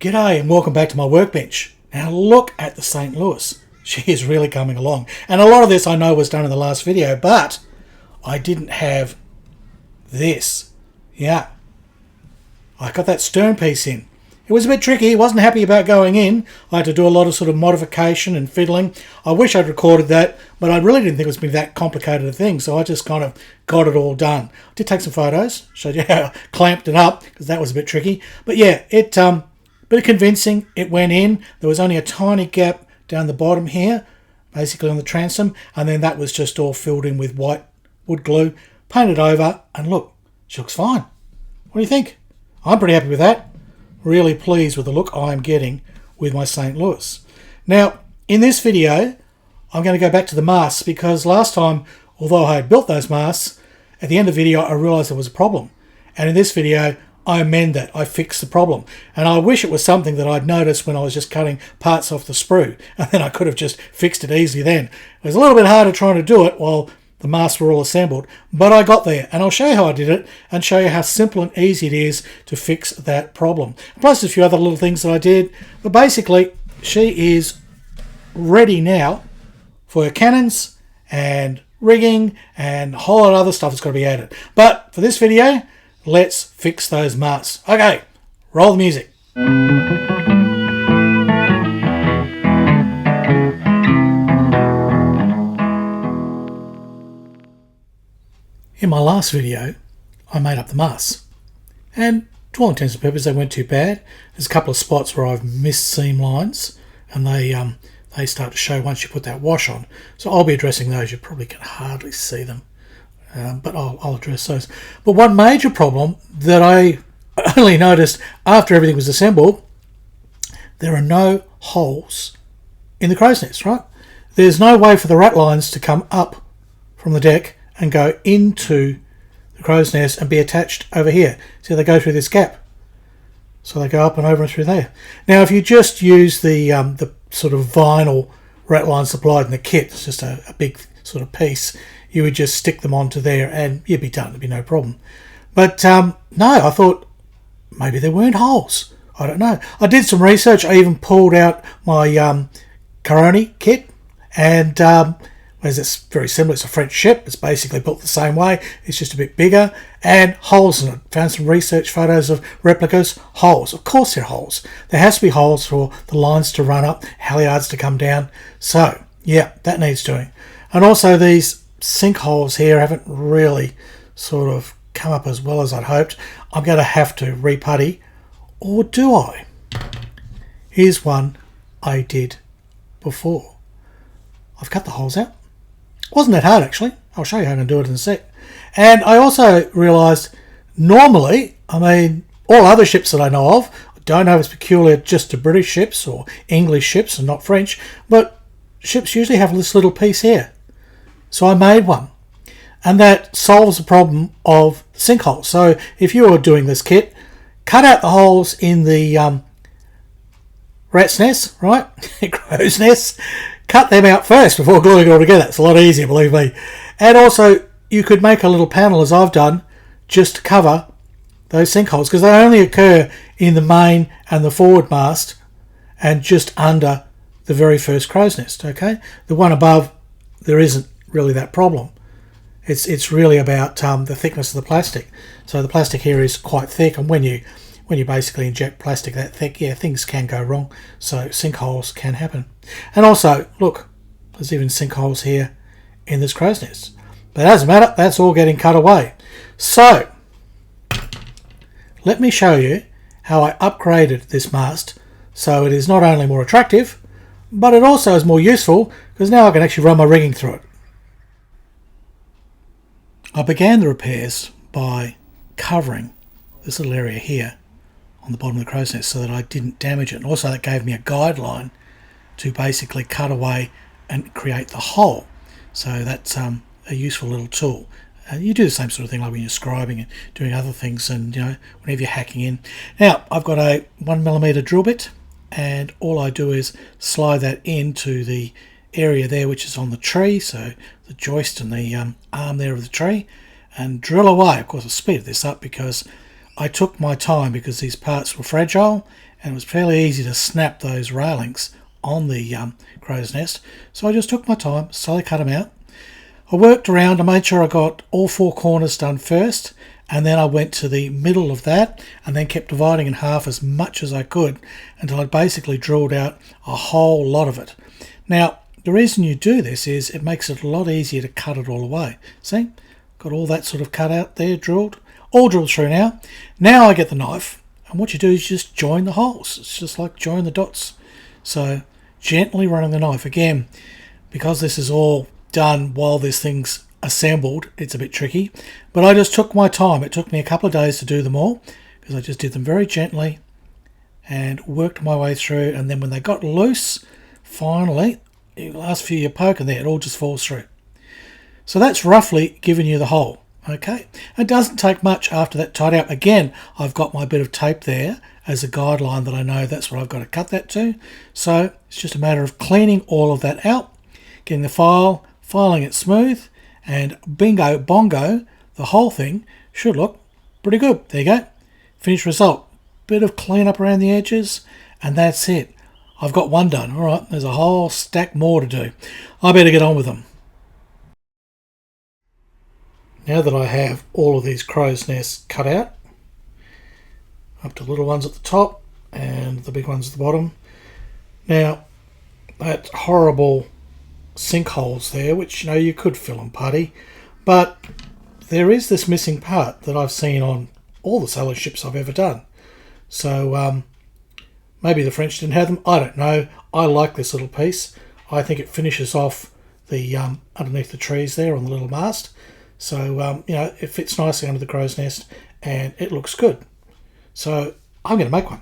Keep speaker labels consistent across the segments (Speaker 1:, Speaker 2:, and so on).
Speaker 1: G'day and welcome back to my workbench. Now look at the St Louis. She is really coming along. And a lot of this I know was done in the last video, but I didn't have this. Yeah. I got that stern piece in. It was a bit tricky. I wasn't happy about going in. I had to do a lot of sort of modification and fiddling. I wish I'd recorded that, but I really didn't think it was going to be that complicated a thing, so I just kind of got it all done. I did take some photos, showed you how I clamped it up, because that was a bit tricky. But yeah, it bit of convincing. It went in. There was only a tiny gap down the bottom here, basically on the transom, and then that was just all filled in with white wood glue, painted over, and look, she looks fine. What do you think? I'm pretty happy with that. Really pleased with the look I'm getting with my St. Louis. Now, in this video, I'm going to go back to the masts because last time, although I had built those masts, at the end of the video, I realized there was a problem. And in this video, I amend that. I fix the problem. And I wish it was something that I'd noticed when I was just cutting parts off the sprue. And then I could have just fixed it easily then. It was a little bit harder trying to do it while the masts were all assembled, but I got there, and I'll show you how I did it and show you how simple and easy it is to fix that problem. Plus a few other little things that I did, but basically she is ready now for her cannons and rigging and a whole lot of other stuff that's got to be added. But for this video, let's fix those masts. Okay, roll the music. In my last video, I made up the masts, and to all intents and purposes, they weren't too bad. There's a couple of spots where I've missed seam lines, and they start to show once you put that wash on. So I'll be addressing those. You probably can hardly see them, but I'll address those. But one major problem that I only noticed after everything was assembled, there are no holes in the crow's nest, right? There's no way for the rat lines to come up from the deck and go into the crow's nest and be attached over here. So they go through this gap. So they go up and over and through there. Now if you just use the sort of vinyl rat line supplied in the kit, it's just a big sort of piece, you would just stick them onto there and you'd be done, there'd be no problem. But no, I thought maybe there weren't holes. I don't know. I did some research. I even pulled out my Caroni kit, and as it's very similar, it's a French ship, it's basically built the same way, it's just a bit bigger, and holes in it. Found some research photos of replicas, holes. Of course there are holes. There has to be holes for the lines to run up, halyards to come down. So, yeah, that needs doing. And also these sinkholes here haven't really sort of come up as well as I'd hoped. I'm going to have to reputty, or do I? Here's one I did before. I've cut the holes out. Wasn't that hard actually. I'll show you how to do it in a sec. And I also realised normally, I mean, all other ships that I know of, I don't know if it's peculiar just to British ships or English ships and not French, but ships usually have this little piece here. So I made one. And that solves the problem of sinkholes. So if you are doing this kit, cut out the holes in the rat's nest, right? Crow's nest. Cut them out first before gluing it all together. It's a lot easier, believe me. And also, you could make a little panel, as I've done, just to cover those sinkholes, because they only occur in the main and the forward mast and just under the very first crow's nest, okay? The one above, there isn't really that problem. It's really about the thickness of the plastic. So the plastic here is quite thick, and when you basically inject plastic that thick, yeah, things can go wrong. So sinkholes can happen. And also, look, there's even sinkholes here in this crow's nest. But it doesn't matter, that's all getting cut away. So, let me show you how I upgraded this mast so it is not only more attractive, but it also is more useful, because now I can actually run my rigging through it. I began the repairs by covering this little area here on the bottom of the crow's nest so that I didn't damage it, and also that gave me a guideline to basically cut away and create the hole. So that's a useful little tool. You do the same sort of thing like when you're scribing and doing other things, and whenever you're hacking in. Now I've got a 1mm drill bit, and all I do is slide that into the area there which is on the tree, so the joist and the arm there of the tree, and drill away. Of course I speeded this up because I took my time, because these parts were fragile and it was fairly easy to snap those railings on the crow's nest. So I just took my time, slowly cut them out. I worked around, I made sure I got all 4 corners done first, and then I went to the middle of that and then kept dividing in half as much as I could until I basically drilled out a whole lot of it. Now, the reason you do this is it makes it a lot easier to cut it all away. See, got all that sort of cut out there, drilled, all drilled through now. Now I get the knife, and what you do is just join the holes. It's just like join the dots. So gently running the knife. Again, because this is all done while this thing's assembled, it's a bit tricky, but I just took my time. It took me a couple of days to do them all because I just did them very gently and worked my way through, and then when they got loose, finally, the last few you're poking there, it all just falls through. So that's roughly giving you the hole. Okay, it doesn't take much after that tied out. Again, I've got my bit of tape there as a guideline that I know that's what I've got to cut that to. So it's just a matter of cleaning all of that out, getting the file, filing it smooth, and bingo bongo, the whole thing should look pretty good. There you go, finished result. Bit of clean up around the edges, and that's it. I've got one done. All right, there's a whole stack more to do. I better get on with them. Now that I have all of these crow's nests cut out, up to little ones at the top and the big ones at the bottom. Now, that horrible sinkholes there, which you could fill in putty, but there is this missing part that I've seen on all the sailor ships I've ever done. So maybe the French didn't have them, I don't know. I like this little piece. I think it finishes off the underneath the trees there on the little mast. So it fits nicely under the crow's nest and it looks good. So I'm going to make one.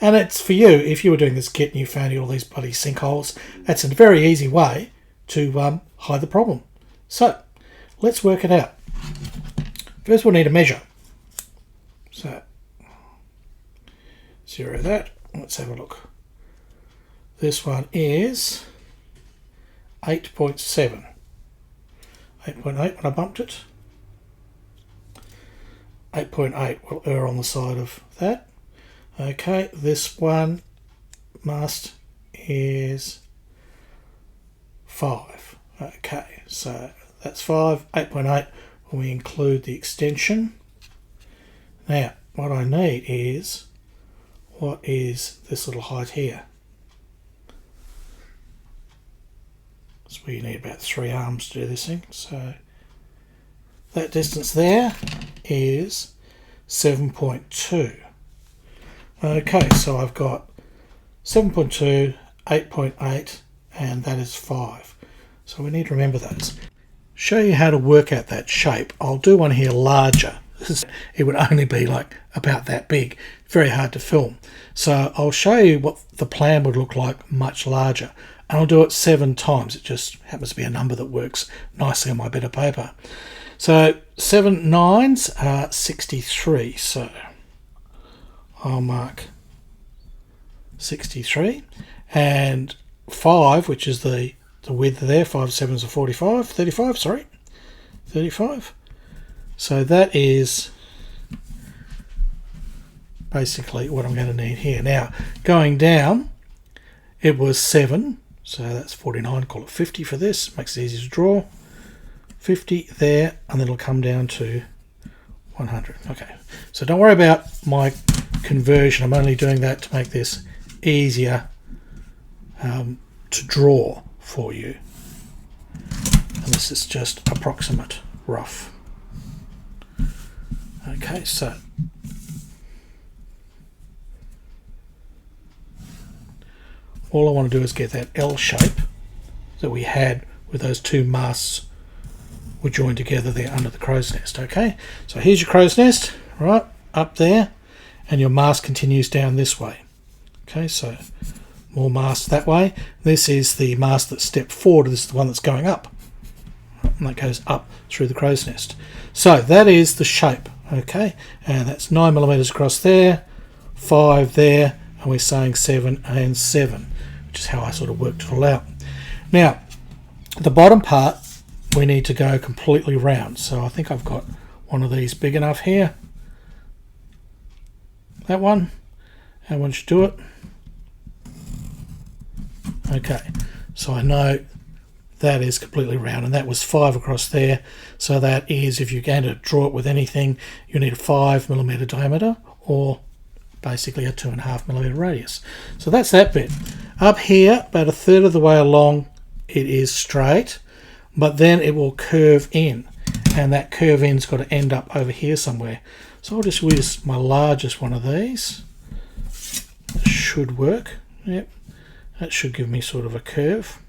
Speaker 1: And it's for you, if you were doing this kit and you found all these bloody sinkholes, that's a very easy way to hide the problem. So let's work it out. First we'll need a measure. So zero that. Let's have a look. This one is 8.7. 8.8 when I bumped it. 8.8 will err on the side of that. Okay, this one mast is 5. Okay, so that's 5. 8.8 when we include the extension. Now, what I need is, what is this little height here? So we need about 3 arms to do this thing. So that distance there is 7.2. Okay, so I've got 7.2, 8.8, and that is 5. So we need to remember those. Show you how to work out that shape. I'll do one here larger. It would only be like about that big. Very hard to film. So I'll show you what the plan would look like much larger. And I'll do it 7 times. It just happens to be a number that works nicely on my bit of paper. So 7 9s are 63. So I'll mark 63. And 5, which is the width there, 5 7s are 45. 35, sorry. 35. So that is basically what I'm going to need here. Now, going down, it was 7. So that's 49, call it 50 for this. Makes it easy to draw. 50 there, and then it'll come down to 100. Okay, so don't worry about my conversion. I'm only doing that to make this easier to draw for you. And this is just approximate, rough. Okay, so all I want to do is get that L shape that we had with those 2 masts were joined together there under the crow's nest. Okay, so here's your crow's nest, right up there, and your mast continues down this way. Okay, so more mast that way. This is the mast that stepped forward. This is the one that's going up, and that goes up through the crow's nest. So that is the shape. Okay, and that's 9mm across there, 5 there, and we're saying 7 and 7, which is how I sort of worked it all out. Now, the bottom part we need to go completely round. So I think I've got one of these big enough here. That one. how one should do it. Okay, so I know that is completely round, and that was 5 across there. So that is, if you're going to draw it with anything, you need a 5mm diameter, or basically a 2.5mm radius. So that's that bit. Up here, about 1/3 of the way along, it is straight, but then it will curve in, and that curve in's got to end up over here somewhere. So I'll just use my largest one of these. This should work. Yep, that should give me sort of a curve.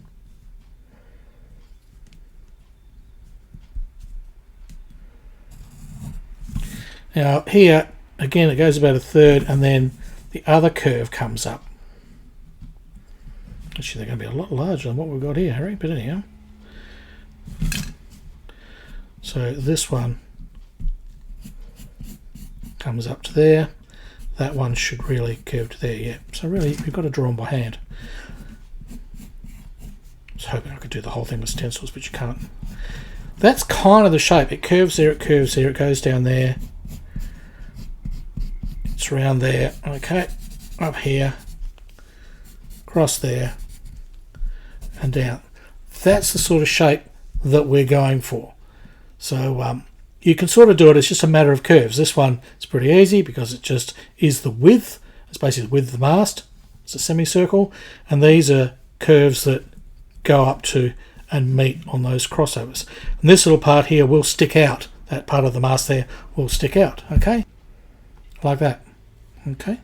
Speaker 1: Now here, again, it goes about 1/3, and then the other curve comes up. Actually, they're going to be a lot larger than what we've got here, Harry, but anyhow. So this one comes up to there. That one should really curve to there, yeah. So really, you've got to draw them by hand. I was hoping I could do the whole thing with stencils, but you can't. That's kind of the shape. It curves there, it curves there, it goes down there. It's around there, okay, up here, across there, and down. That's the sort of shape that we're going for. So you can sort of do it, it's just a matter of curves. This one is pretty easy because it just is the width. It's basically the width of the mast. It's a semicircle, and these are curves that go up to and meet on those crossovers. And this little part here will stick out. That part of the mast there will stick out, okay? Like that. Okay,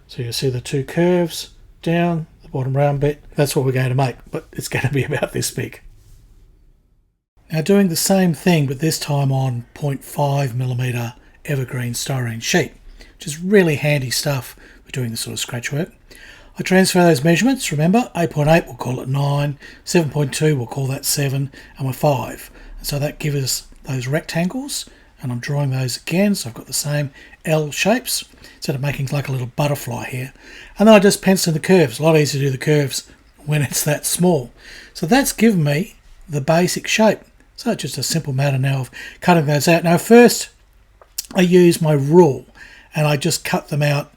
Speaker 1: so you see the two curves down the bottom round bit. That's what we're going to make, but it's going to be about this big. Now doing the same thing, but this time on 0.5mm evergreen styrene sheet, which is really handy stuff for doing this sort of scratch work. I transfer those measurements. Remember, 8.8 we'll call it 9, 7.2 we'll call that 7, and we're 5. And so that gives us those rectangles, and I'm drawing those again, so I've got the same L shapes instead of making like a little butterfly here. And then I just pencil in the curves. A lot easier to do the curves when it's that small. So that's given me the basic shape. So it's just a simple matter now of cutting those out. Now first I use my rule and I just cut them out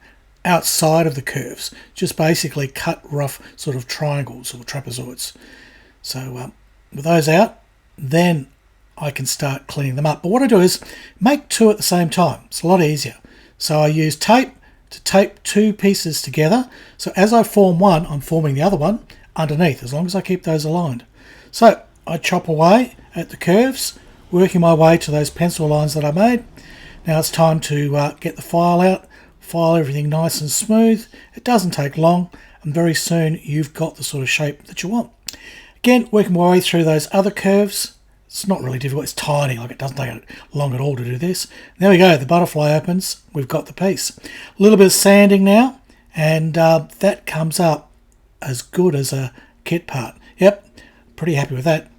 Speaker 1: outside of the curves. Just basically cut rough sort of triangles or trapezoids. So with those out, then I can start cleaning them up. But what I do is make 2 at the same time. It's a lot easier. So I use tape to tape 2 pieces together. So as I form one, I'm forming the other one underneath, as long as I keep those aligned. So I chop away at the curves, working my way to those pencil lines that I made. Now it's time to get the file out, file everything nice and smooth. It doesn't take long, and very soon you've got the sort of shape that you want. Again, working my way through those other curves. It's not really difficult, it's tiny, like it doesn't take long at all to do this. There we go, the butterfly opens, we've got the piece. A little bit of sanding now, and that comes up as good as a kit part. Yep, pretty happy with that.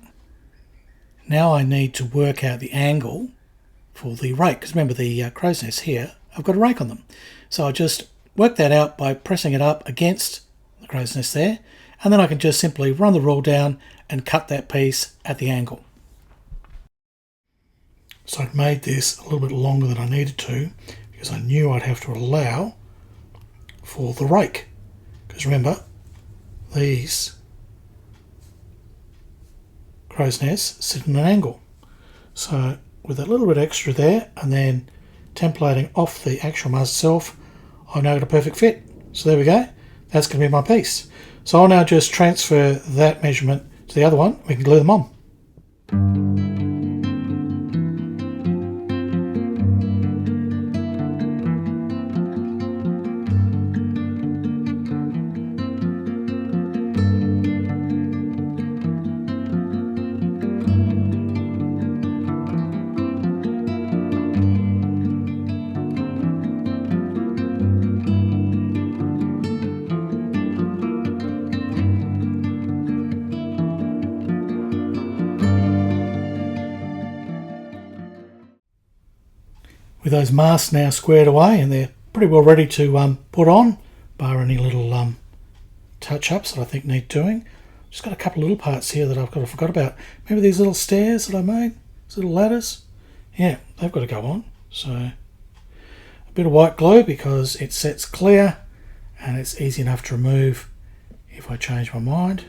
Speaker 1: Now I need to work out the angle for the rake, because remember the crow's nest here, I've got a rake on them. So I just work that out by pressing it up against the crow's nest there, and then I can just simply run the rule down and cut that piece at the angle. So I'd made this a little bit longer than I needed to because I knew I'd have to allow for the rake. Because remember, these crow's nests sit at an angle. So with that little bit extra there and then templating off the actual mast itself, I've now got a perfect fit. So there we go. That's going to be my piece. So I'll now just transfer that measurement to the other one. We can glue them on. With those masts now squared away, and they're pretty well ready to put on, bar any little touch-ups that I think need doing. Just got a couple of little parts here that I forgot about. Remember these little stairs that I made? These little ladders? Yeah, they've got to go on. So a bit of white glue because it sets clear and it's easy enough to remove if I change my mind.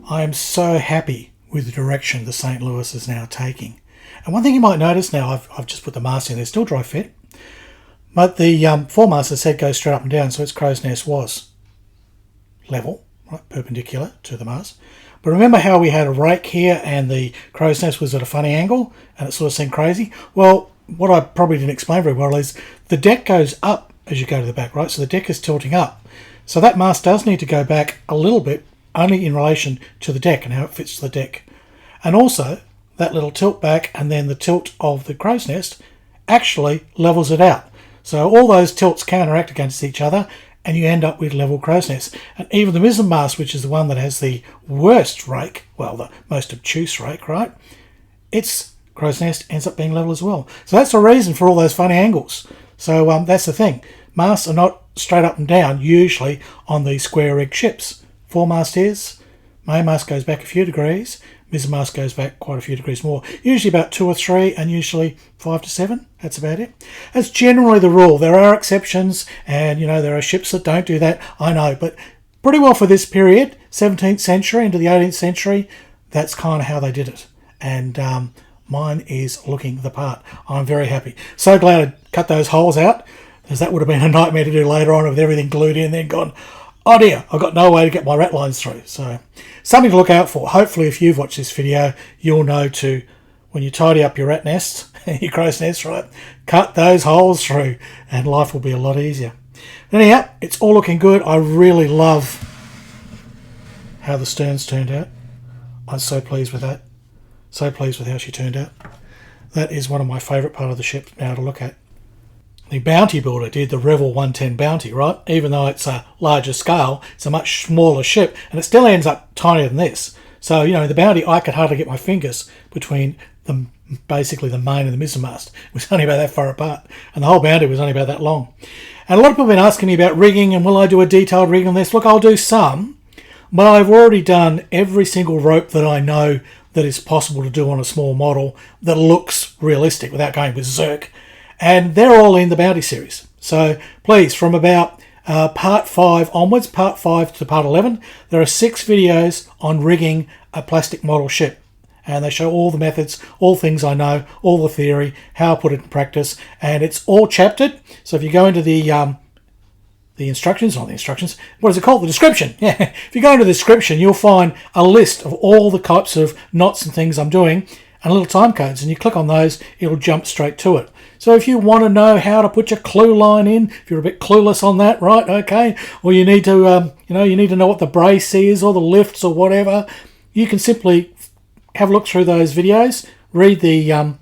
Speaker 1: I am so happy with the direction the St Louis is now taking. And one thing you might notice now, I've just put the mast in there, still dry fit, but the foremast, as I said, goes straight up and down, so its crow's nest was level, right, perpendicular to the mast. But remember how we had a rake here and the crow's nest was at a funny angle and it sort of seemed crazy? Well, what I probably didn't explain very well is the deck goes up as you go to the back, right? So the deck is tilting up. So that mast does need to go back a little bit, only in relation to the deck and how it fits to the deck. And also, that little tilt back and then the tilt of the crow's nest actually levels it out. So all those tilts counteract against each other and you end up with level crow's nest. And even the mizzen mast, which is the one that has the worst rake, well, the most obtuse rake, right? Its crow's nest ends up being level as well. So that's the reason for all those funny angles. So that's the thing. Masts are not straight up and down, usually on these square rigged ships. Foremast is, mainmast goes back a few degrees, mizzenmast goes back quite a few degrees more, usually about 2 or 3 and usually 5 to 7, that's about it. That's generally the rule. There are exceptions and there are ships that don't do that, I know, but pretty well for this period, 17th century into the 18th century, that's kind of how they did it. And mine is looking the part. I'm very happy. So glad I cut those holes out, because that would have been a nightmare to do later on with everything glued in and then gone, oh dear, I've got no way to get my rat lines through. So something to look out for. Hopefully if you've watched this video, you'll know to, when you tidy up your rat nest, your crow's nest, right, cut those holes through and life will be a lot easier. Anyhow, it's all looking good. I really love how the sterns turned out. I'm so pleased with that. So pleased with how she turned out. That is one of my favourite part of the ship now to look at. The Bounty builder did the Revel 110 Bounty, right? Even though it's a larger scale, it's a much smaller ship, and it still ends up tinier than this. So, the Bounty, I could hardly get my fingers between basically the main and the mizzenmast. It was only about that far apart, and the whole Bounty was only about that long. And a lot of people have been asking me about rigging, and will I do a detailed rig on this? Look, I'll do some, but I've already done every single rope that I know that is possible to do on a small model that looks realistic without going berserk. And they're all in the Bounty series. So please, from about part 5 onwards, part 5 to part 11, there are 6 videos on rigging a plastic model ship. And they show all the methods, all things I know, all the theory, how I put it in practice. And it's all chaptered. So if you go into the instructions, not the instructions, what is it called? The description. Yeah. If you go into the description, you'll find a list of all the types of knots and things I'm doing and little time codes. And you click on those, it'll jump straight to it. So if you want to know how to put your clue line in, if you're a bit clueless on that, right, okay, or you need to, you need to know what the brace is or the lifts or whatever, you can simply have a look through those videos, read the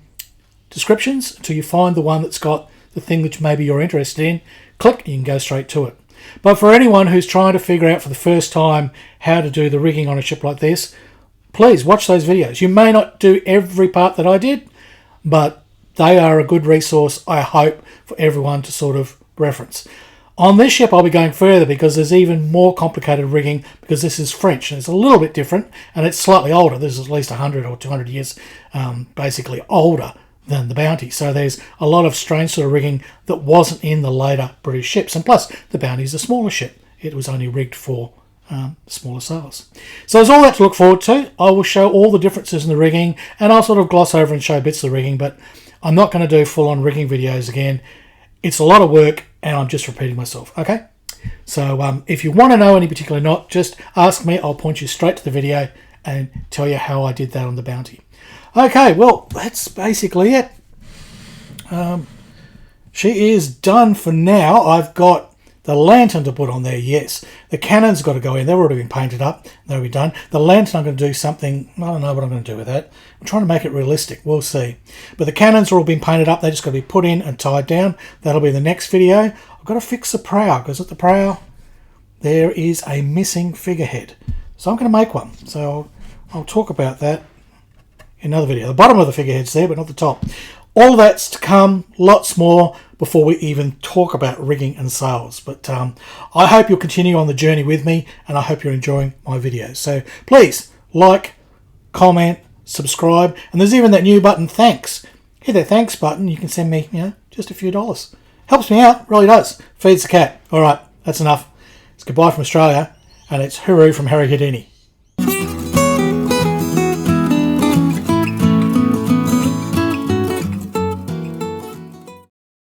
Speaker 1: descriptions until you find the one that's got the thing that maybe you're interested in, click, you can go straight to it. But for anyone who's trying to figure out for the first time how to do the rigging on a ship like this, please watch those videos. You may not do every part that I did, but they are a good resource, I hope, for everyone to sort of reference. On this ship, I'll be going further because there's even more complicated rigging because this is French and it's a little bit different and it's slightly older. This is at least 100 or 200 years basically older than the Bounty. So there's a lot of strange sort of rigging that wasn't in the later British ships. And plus, the Bounty is a smaller ship. It was only rigged for smaller sails. So there's all that to look forward to. I will show all the differences in the rigging and I'll sort of gloss over and show bits of the rigging, but I'm not going to do full-on rigging videos again. It's a lot of work and I'm just repeating myself, okay? So if you want to know any particular knot, just ask me. I'll point you straight to the video and tell you how I did that on the Bounty. Okay, well, that's basically it. She is done for now. I've got the lantern to put on there, yes. The cannon's got to go in. They've already been painted up. They'll be done. The lantern, I'm going to do something. I don't know what I'm going to do with that. I'm trying to make it realistic. We'll see. But the cannons are all been painted up. They just got to be put in and tied down. That'll be the next video. I've got to fix the prow because at the prow there is a missing figurehead. So I'm going to make one. So I'll talk about that in another video. The bottom of the figurehead's there, but not the top. All that's to come, lots more before we even talk about rigging and sails. But I hope you'll continue on the journey with me, and I hope you're enjoying my videos. So please like, comment, subscribe, and there's even that new button, thanks. Hit that thanks button, you can send me, just a few dollars. Helps me out, really does. Feeds the cat. All right, that's enough. It's goodbye from Australia, and it's hooroo from Harry Houdini.